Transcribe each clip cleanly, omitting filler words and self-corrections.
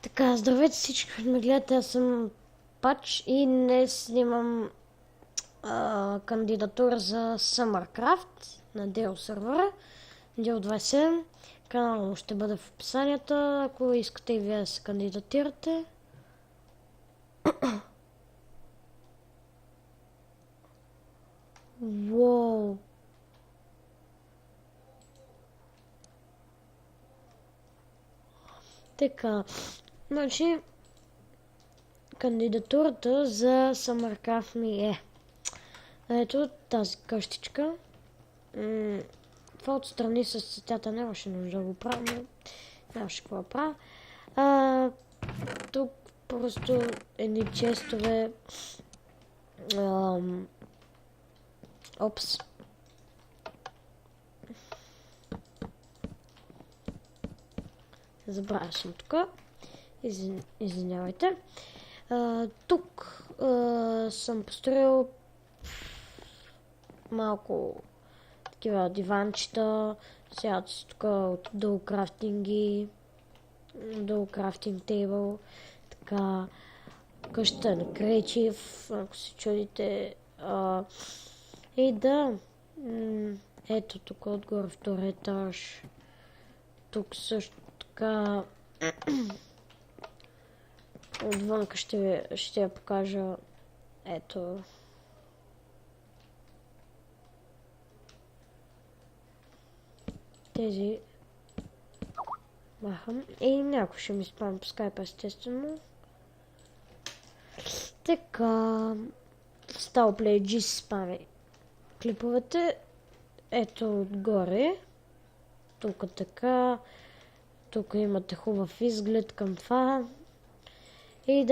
Така, здравейте всички, които ме гледате, аз съм Пач и днес имам кандидатура за Summercraft на Dell сервера, Dell 27. Каналът му ще бъде в описанията, ако искате и вие да се кандидатирате. Уоу! Така, значи кандидатурата за Summercraft ми е ето тази къщичка. Това отстрани с цветята нямаше нужда да го правя, но нямаше какво да правя. Тук просто едни честове. Опс. Забравя съм тук. Извинявайте. Тук съм построил малко такива диванчета. Сега тук от Dual Crafting Table. Така, къща на Кречив, ако се чудите. И да, ето тук отгоре втори етаж. Тук също така отвънка ще я покажа. Ето. Тези махам. И някой ще ми спам по скайпа, естествено. Така. StylPlayG спами клиповете. Ето отгоре. Тук така. Тук имате хубав изглед към това. И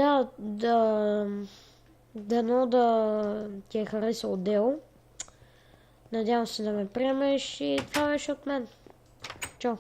дано да ти е харесал отдел. Надявам се да ме приемеш и това беше от мен. Чао!